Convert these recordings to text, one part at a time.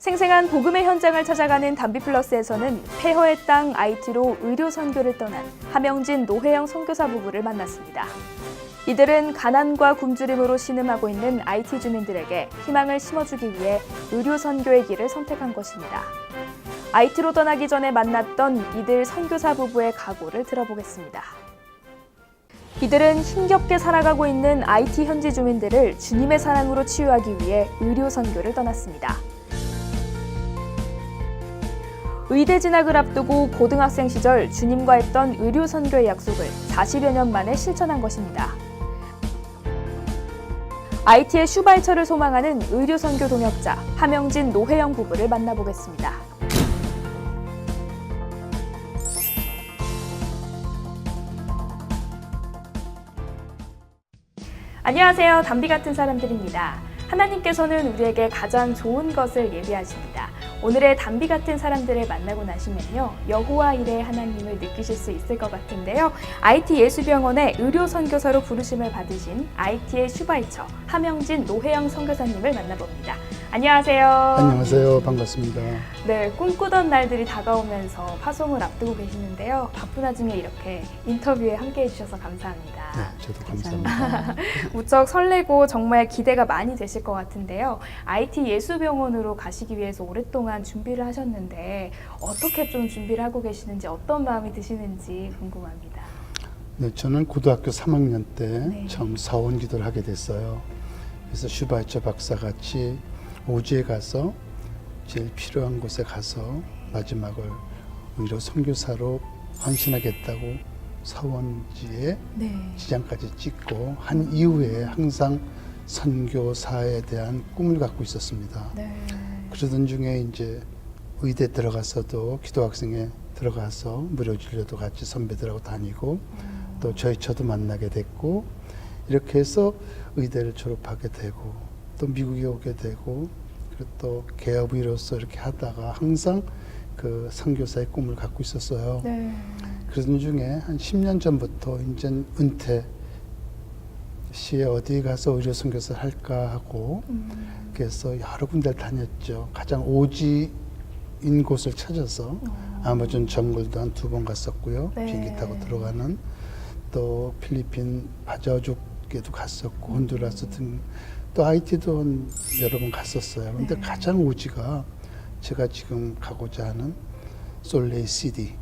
생생한 복음의 현장을 찾아가는 담비플러스에서는 폐허의 땅 IT로 의료 선교를 떠난 하명진 노혜영 선교사 부부를 만났습니다. 이들은 가난과 굶주림으로 신음하고 있는 IT 주민들에게 희망을 심어주기 위해 의료 선교의 길을 선택한 것입니다. IT로 떠나기 전에 만났던 이들 선교사 부부의 각오를 들어보겠습니다. 이들은 힘겹게 살아가고 있는 IT 현지 주민들을 주님의 사랑으로 치유하기 위해 의료 선교를 떠났습니다. 의대 진학을 앞두고 고등학생 시절 주님과 했던 의료 선교의 약속을 40여 년 만에 실천한 것입니다. IT의 슈바이처를 소망하는 의료 선교 동역자 하명진 노혜영 부부를 만나보겠습니다. 안녕하세요. 담비 같은 사람들입니다. 하나님께서는 우리에게 가장 좋은 것을 예비하십니다. 오늘의 담비 같은 사람들을 만나고 나시면요, 여호와 일의 하나님을 느끼실 수 있을 것 같은데요. IT 예수병원의 의료 선교사로 부르심을 받으신 IT의 슈바이처 하명진 노혜영 선교사님을 만나봅니다. 안녕하세요. 안녕하세요. 반갑습니다. 네, 꿈꾸던 날들이 다가오면서 파송을 앞두고 계시는데요. 바쁜 와중에 이렇게 인터뷰에 함께해 주셔서 감사합니다. 네, 저도 감사합니다. 무척 설레고 정말 기대가 많이 되실 것 같은데요. IT 예수병원으로 가시기 위해서 오랫동안 준비를 하셨는데 어떻게 좀 준비를 하고 계시는지, 어떤 마음이 드시는지 궁금합니다. 네, 저는 고등학교 3학년 때 네. 처음 사원 기도를 하게 됐어요. 그래서 슈바이처 박사같이 오지에 가서 제일 필요한 곳에 가서 마지막을 의료 선교사로 헌신하겠다고 사원지에 지장까지 찍고 한 이후에 항상 선교사에 대한 꿈을 갖고 있었습니다. 네. 그러던 중에 이제 의대 들어가서도 기도학생에 들어가서 무료 진료도 같이 선배들하고 다니고 또 저도 만나게 됐고, 이렇게 해서 의대를 졸업하게 되고 또 미국에 오게 되고, 그리고 또 개업의로서 이렇게 하다가 항상 그 선교사의 꿈을 갖고 있었어요. 네. 그러던 중에 한 10년 전부터 이제 은퇴 시에 어디 가서 의료 선교사 할까 하고 그래서 여러 군데를 다녔죠. 가장 오지인 곳을 찾아서 아마존 정글도 한 2번 갔었고요. 네. 비행기 타고 들어가는, 또 필리핀 바자족에도 갔었고 혼두라스 등, 또 IT도 여러 번 갔었어요. 근데 네. 가장 오지가 제가 지금 가고자 하는 솔레이시티,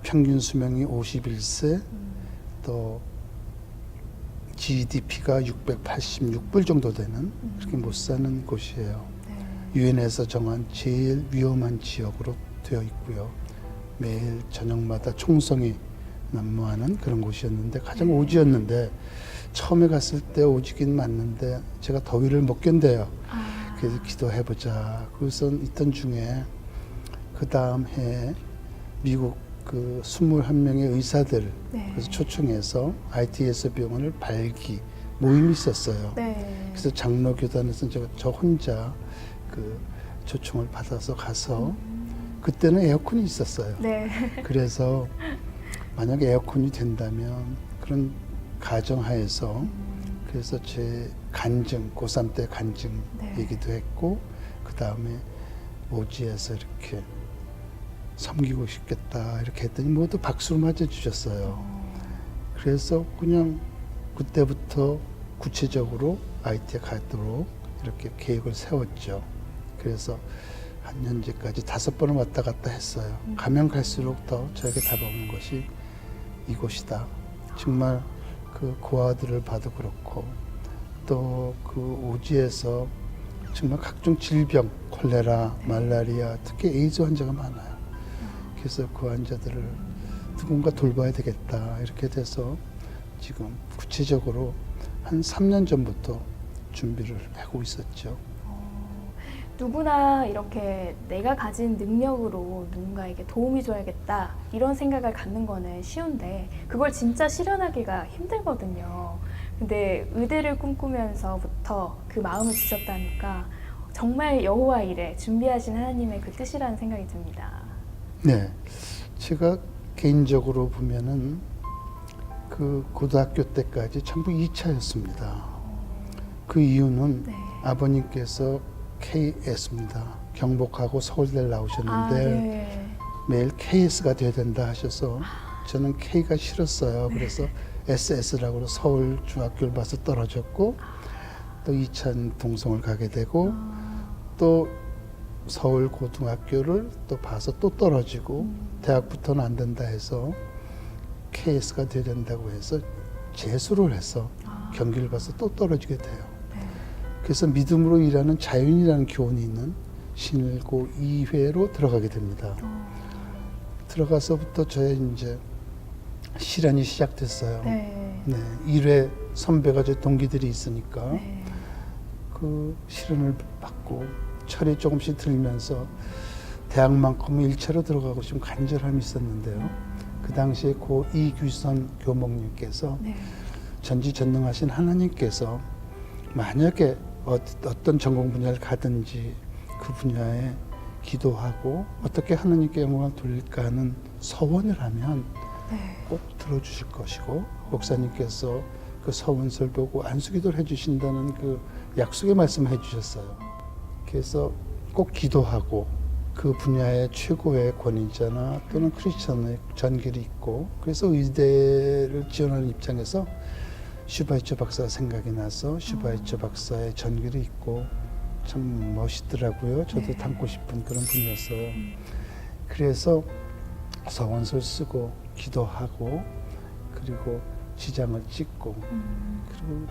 평균 수명이 51세, 또 GDP가 686불 정도 되는 그렇게 못 사는 곳이에요. 유엔에서 정한 제일 위험한 지역으로 되어 있고요. 매일 저녁마다 총성이 난무하는 그런 곳이었는데 가장 오지였는데, 처음에 갔을 때 오지긴 맞는데 제가 더위를 못 견뎌요. 그래서 기도해보자. 그래서 있던 중에 그 다음 해에 미국 그 21명의 의사들 그래서 초청해서 ITS 병원을 발기 모임이 있었어요. 네. 그래서 장로교단에서 저 혼자 그 초청을 받아서 가서 그때는 에어컨이 있었어요. 네. 그래서 만약에 에어컨이 된다면 그런 가정하에서 그래서 제 간증, 고3 때 간증 얘기도 했고, 그 다음에 오지에서 이렇게 섬기고 싶겠다 이렇게 했더니 모두 박수로 맞아주셨어요. 그래서 그냥 그때부터 구체적으로 IT에 가도록 이렇게 계획을 세웠죠. 그래서 한 현재까지 5번을 왔다 갔다 했어요. 가면 갈수록 더 저에게 다가오는 것이 이곳이다. 정말 그 고아들을 봐도 그렇고, 또 그 오지에서 정말 각종 질병, 콜레라, 말라리아, 특히 에이즈 환자가 많아요. 그래서 그 환자들을 누군가 돌봐야 되겠다 이렇게 돼서 지금 구체적으로 한 3년 전부터 준비를 하고 있었죠. 누구나 이렇게 내가 가진 능력으로 누군가에게 도움이 줘야겠다 이런 생각을 갖는 거는 쉬운데 그걸 진짜 실현하기가 힘들거든요. 근데 의대를 꿈꾸면서부터 그 마음을 주셨다니까 정말 여호와 일에 준비하신 하나님의 그 뜻이라는 생각이 듭니다. 네, 제가 개인적으로 보면은 그 고등학교 때까지 전부 2차였습니다. 그 이유는 아버님께서 KS입니다. 경복하고 서울대를 나오셨는데 네. 매일 KS가 돼야 된다 하셔서 저는 K가 싫었어요. 그래서 SS라고 서울 중학교를 봐서 떨어졌고 또 이천 동성을 가게 되고 또 서울 고등학교를 또 봐서 또 떨어지고 대학부터는 안 된다 해서 KS가 돼야 된다고 해서 재수를 해서 경기를 봐서 또 떨어지게 돼요. 그래서 믿음으로 일하는 자윤이라는 교훈이 있는 신일고 2회로 들어가게 됩니다. 들어가서부터 저의 이제 시련이 시작됐어요. 네. 네, 1회 선배가 제 동기들이 있으니까 네. 그 시련을 받고 철이 조금씩 들면서 대학만큼은 1차로 들어가고 싶은 간절함이 있었는데요. 그 당시에 고 이규선 교목님께서 네. 전지전능하신 하나님께서 만약에 어떤 전공 분야를 가든지 그 분야에 기도하고 어떻게 하나님께 영광을 돌릴까 하는 서원을 하면 네. 꼭 들어주실 것이고 목사님께서 그 서원서를 보고 안수기도를 해주신다는 그 약속의 말씀을 해주셨어요. 그래서 꼭 기도하고 그 분야의 최고의 권위자나 또는 크리스천의 전결이 있고 그래서 의대를 지원하는 입장에서 슈바이처 박사가 생각이 나서 슈바이처 박사의 전결이 있고 참 멋있더라고요. 저도 네. 닮고 싶은 그런 분이었어요. 그래서 서원서를 쓰고 기도하고 그리고 지장을 찍고 그리고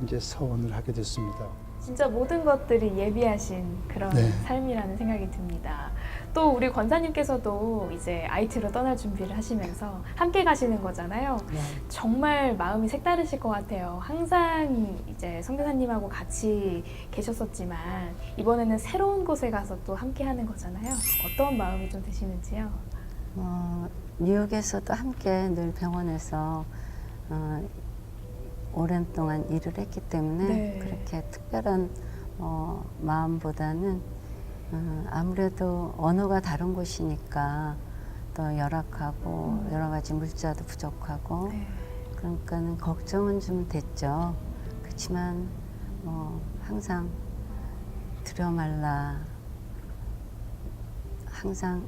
이제 서원을 하게 됐습니다. 진짜 모든 것들이 예비하신 그런 네. 삶이라는 생각이 듭니다. 또 우리 권사님께서도 이제 IT로 떠날 준비를 하시면서 함께 가시는 거잖아요. 네. 정말 마음이 색다르실 것 같아요. 항상 이제 선교사님하고 같이 계셨었지만 이번에는 새로운 곳에 가서 또 함께 하는 거잖아요. 어떤 마음이 좀 드시는지요? 뉴욕에서도 함께 늘 병원에서 오랜 동안 일을 했기 때문에 네. 그렇게 특별한 마음보다는 아무래도 언어가 다른 곳이니까 또 열악하고 여러 가지 물자도 부족하고 네. 그러니까는 걱정은 좀 됐죠. 그렇지만 항상 두려말라 항상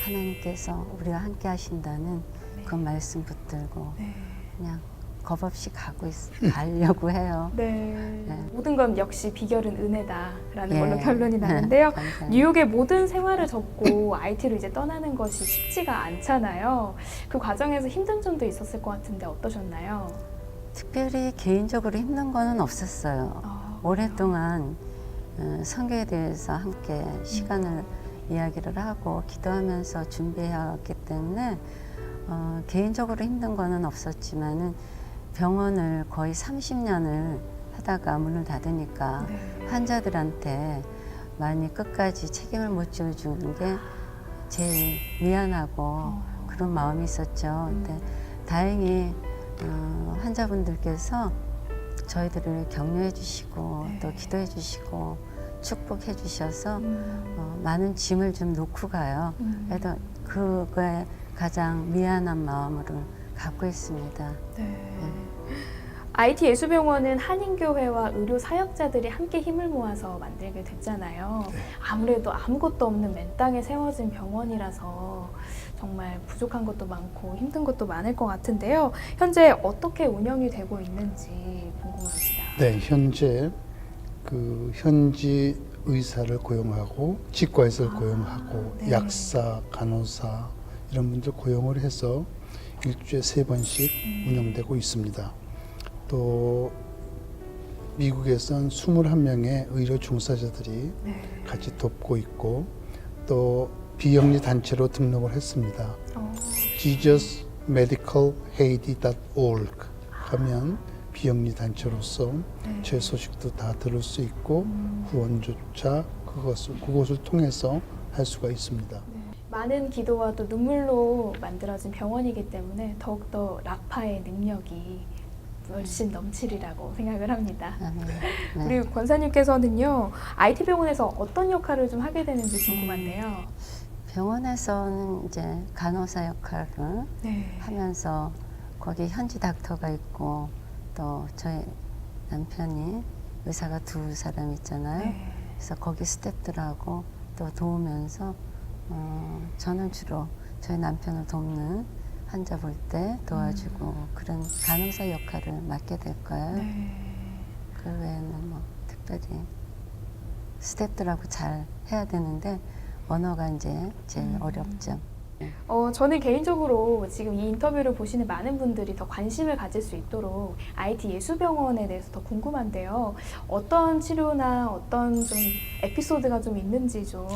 하나님께서 우리와 함께 하신다는 그 말씀 붙들고 네. 그냥 겁 없이 가려고 해요. 네. 네. 모든 건 역시 비결은 은혜다라는 예. 걸로 결론이 나는데요. 감사합니다. 뉴욕의 모든 생활을 접고 IT로 이제 떠나는 것이 쉽지가 않잖아요. 그 과정에서 힘든 점도 있었을 것 같은데 어떠셨나요? 특별히 개인적으로 힘든 거는 없었어요. 오랫동안 선교에 대해서 함께 시간을 이야기를 하고 기도하면서 준비해왔기 때문에 개인적으로 힘든 거는 없었지만은 병원을 거의 30년을 하다가 문을 닫으니까 네. 환자들한테 많이 끝까지 책임을 못 져주는 게 제일 미안하고 그런 마음이 있었죠. 근데 다행히 환자분들께서 저희들을 격려해 주시고 네. 또 기도해 주시고 축복해 주셔서 많은 짐을 좀 놓고 가요. 그래도 그거에 가장 미안한 마음으로 갖고 있습니다. 네. IT 예수병원은 한인교회와 의료 사역자들이 함께 힘을 모아서 만들게 됐잖아요. 네. 아무래도 아무것도 없는 맨 땅에 세워진 병원이라서 정말 부족한 것도 많고 힘든 것도 많을 것 같은데요. 현재 어떻게 운영이 되고 있는지 궁금합니다. 네, 현재 그 현지 의사를 고용하고 치과의사를 고용하고 네. 약사, 간호사 이런 분들 고용을 해서 일주일에 3번씩 운영되고 있습니다. 또 미국에선 21명의 의료 종사자들이 네. 같이 돕고 있고 또 비영리 단체로 등록을 했습니다. JesusMedicalHaiti.org 하면 비영리 단체로서 네. 제 소식도 다 들을 수 있고 후원조차 그것을 통해서 할 수가 있습니다. 많은 기도와 또 눈물로 만들어진 병원이기 때문에 더욱더 라파의 능력이 훨씬 넘치리라고 생각을 합니다. 네. 우리 권사님께서는요, IT 병원에서 어떤 역할을 좀 하게 되는지 궁금한데요. 병원에서는 이제 간호사 역할을 네. 하면서 거기 현지 닥터가 있고 또 저희 남편이 의사가 2사람 있잖아요. 네. 그래서 거기 스태프들하고 또 도우면서 저는 주로 저희 남편을 돕는 환자 볼 때 도와주고 그런 간호사 역할을 맡게 될 거예요. 그 외에는 뭐 특별히 스태프들하고 잘 해야 되는데 언어가 이제 제일 어렵죠. 저는 개인적으로 지금 이 인터뷰를 보시는 많은 분들이 더 관심을 가질 수 있도록 IT 예수병원에 대해서 더 궁금한데요. 어떤 치료나 어떤 좀 에피소드가 좀 있는지 좀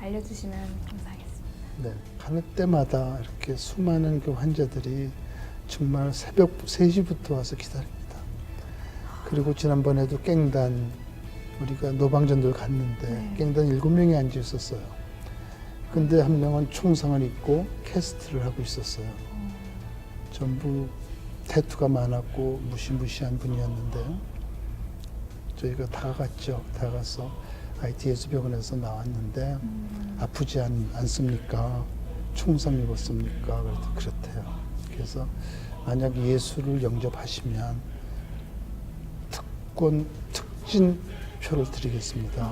알려주시면 감사하겠습니다. 네, 가는 때마다 이렇게 수많은 그 환자들이 정말 새벽 3시부터 와서 기다립니다. 그리고 지난번에도 깽단 우리가 노방전도를 갔는데 깽단 7명이 앉아 있었어요. 근데 한 명은 총상을 입고 캐스트를 하고 있었어요. 전부 태투가 많았고 무시무시한 분이었는데 저희가 다가갔죠. 다가가서 IT 예수병원에서 나왔는데 아프지 않습니까? 총상 입었습니까? 그렇대요. 그래서 만약 예수를 영접하시면 특진표를 드리겠습니다.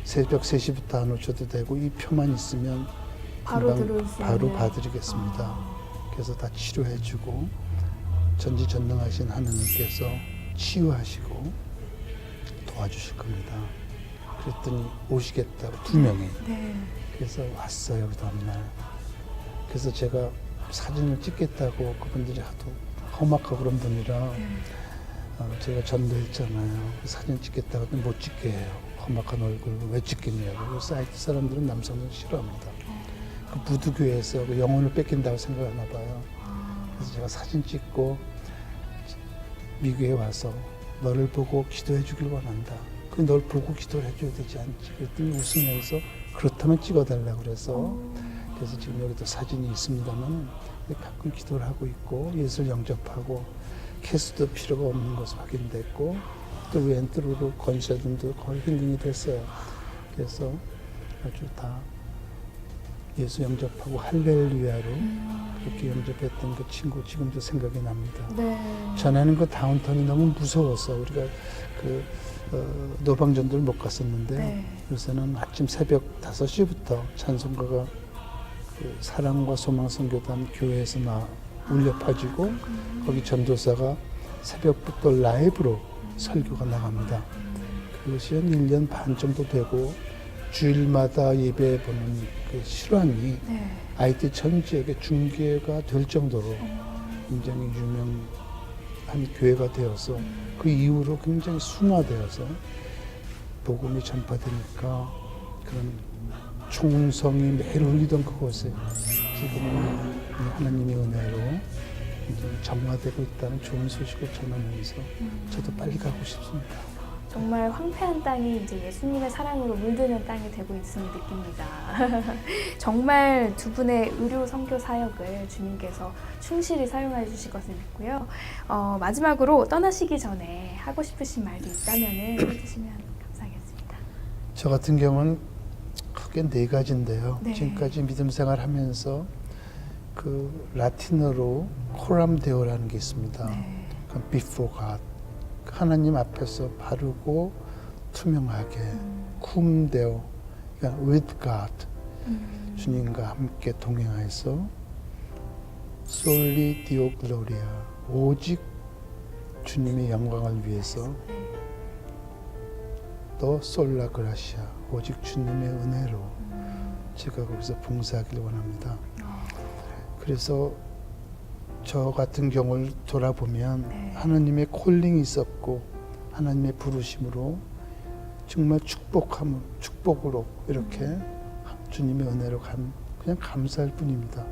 새벽 3시부터 안 오셔도 되고 이 표만 있으면 바로 금방 들어올 수 바로 있는. 봐드리겠습니다. 그래서 다 치료해주고 전지전능하신 하나님께서 치유하시고 도와주실 겁니다. 그랬더니 오시겠다고 2명이. 그래서 왔어요, 그 다음날. 그래서 제가 사진을 찍겠다고 그분들이 하도 험악하고 그런 분이라 제가 전도했잖아요. 사진 찍겠다고 했더니 못 찍게 해요. 험악한 얼굴 왜 찍겠냐고. 그래서 IT 사람들은 남성을 싫어합니다. 그 무두교에서 그 영혼을 뺏긴다고 생각하나 봐요. 그래서 제가 사진 찍고 미국에 와서 너를 보고 기도해 주길 원한다. 그 널 보고 기도를 해줘야 되지 않지. 그랬더니 웃으면서 그렇다면 찍어달라고 그래서 그래서 지금 여기도 사진이 있습니다만 가끔 기도를 하고 있고 예수를 영접하고 캐스도 필요가 없는 것으로 확인됐고 또 왼쪽으로 건설등도 거의 힐링이 됐어요. 그래서 아주 다 예수 영접하고 할렐루야로 그렇게 영접했던 그 친구 지금도 생각이 납니다. 전에는 그 다운타운이 너무 무서워서 우리가 그 노방전도를 못 갔었는데 요새는 아침 새벽 5시부터 찬송가가 그 사랑과 소망 선교단 교회에서 울려 퍼지고 거기 전도사가 새벽부터 라이브로 설교가 나갑니다. 그것이 한 1년 반 정도 되고 주일마다 예배 보는 그 실황이 IT 전 지역에 중계가 될 정도로 굉장히 유명한 교회가 되어서 그 이후로 굉장히 순화되어서 복음이 전파되니까 그런 총성이 매일 울리던 그곳에 지금은 하나님의 은혜로 정화되고 있다는 좋은 소식을 전하면서 저도 빨리 가고 싶습니다. 정말 황폐한 땅이 이제 예수님의 사랑으로 물드는 땅이 되고 있음을 느낍니다. 정말 두 분의 의료 선교 사역을 주님께서 충실히 사용해 주실 것을 믿고요. 마지막으로 떠나시기 전에 하고 싶으신 말도 있다면 해주시면 감사하겠습니다. 저 같은 경우는 크게 4가지인데요. 네. 지금까지 믿음 생활하면서 그 라틴어로 코람 데오라는 게 있습니다. 그러니까 before God. 하나님 앞에서 바르고 투명하게 쿰 데오, 그러니까 with God. 주님과 함께 동행하여서 솔리 디오 글로리아, 오직 주님의 영광을 위해서 또 솔라 그라시아, 오직 주님의 은혜로 제가 거기서 봉사하기를 원합니다. 그래서 저 같은 경우를 돌아보면 하나님의 콜링이 있었고 하나님의 부르심으로 정말 축복으로 이렇게 주님의 은혜로 그냥 감사할 뿐입니다.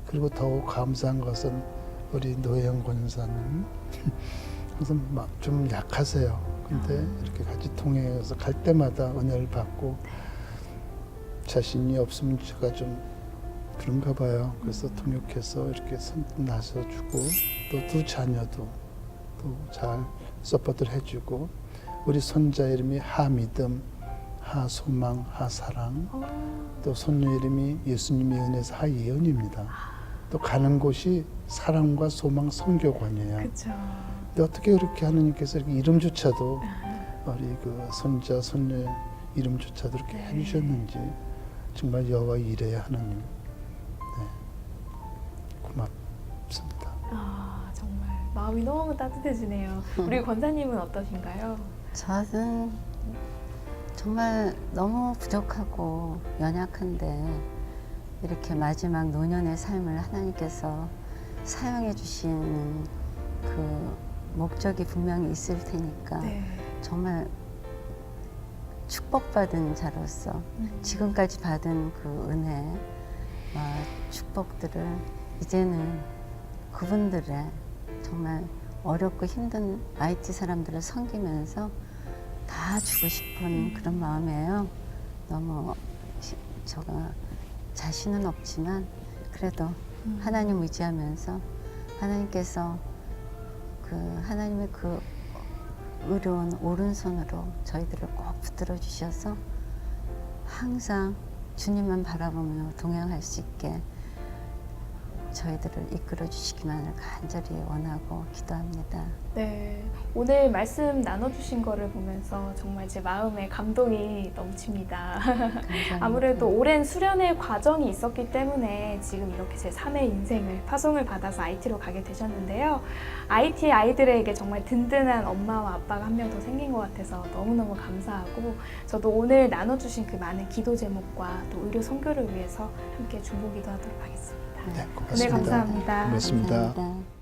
그리고 더욱 감사한 것은 우리 노혜영 권사님 항상 좀 약하세요. 근데 이렇게 같이 통해서 갈 때마다 은혜를 받고 자신이 없으면 제가 좀 그런가 봐요. 그래서 통역해서 이렇게 나서주고 또 2 자녀도 또 잘 서포트를 해주고 우리 손자 이름이 하믿음, 하소망, 하사랑 또 손녀 이름이 예수님의 은혜에서 하예언입니다. 또 가는 곳이 사랑과 소망 선교관이에요. 그렇죠. 근데 어떻게 그렇게 하느님께서 이렇게 이름조차도 우리 그 손자, 손녀 이름조차도 이렇게 네. 해주셨는지 정말 여호와 이레의 하나님 고맙습니다. 아, 정말 마음이 너무 따뜻해지네요. 우리 권사님은 어떠신가요? 저는 정말 너무 부족하고 연약한데 이렇게 마지막 노년의 삶을 하나님께서 사용해 주시는 그 목적이 분명히 있을 테니까 정말 축복받은 자로서 지금까지 받은 그 은혜와 축복들을 이제는 그분들의 정말 어렵고 힘든 IT 사람들을 섬기면서 다 주고 싶은 그런 마음이에요. 너무 제가 자신은 없지만 그래도 하나님 의지하면서 하나님께서 그 하나님의 그 의로운 오른손으로 저희들을 꼭 붙들어 주셔서 항상 주님만 바라보며 동행할 수 있게 저희들을 이끌어 주시기만을 간절히 원하고 기도합니다. 네, 오늘 말씀 나눠주신 거를 보면서 정말 제 마음에 감동이 넘칩니다. 감사합니다. 아무래도 오랜 수련의 과정이 있었기 때문에 지금 이렇게 제 3의 인생을 파송을 받아서 IT로 가게 되셨는데요. IT 아이들에게 정말 든든한 엄마와 아빠가 한 명 더 생긴 것 같아서 너무너무 감사하고 저도 오늘 나눠주신 그 많은 기도 제목과 또 의료 선교를 위해서 함께 중보 기도하도록 하겠습니다. 네, 고맙습니다. 네, 감사합니다. 고맙습니다. 감사합니다.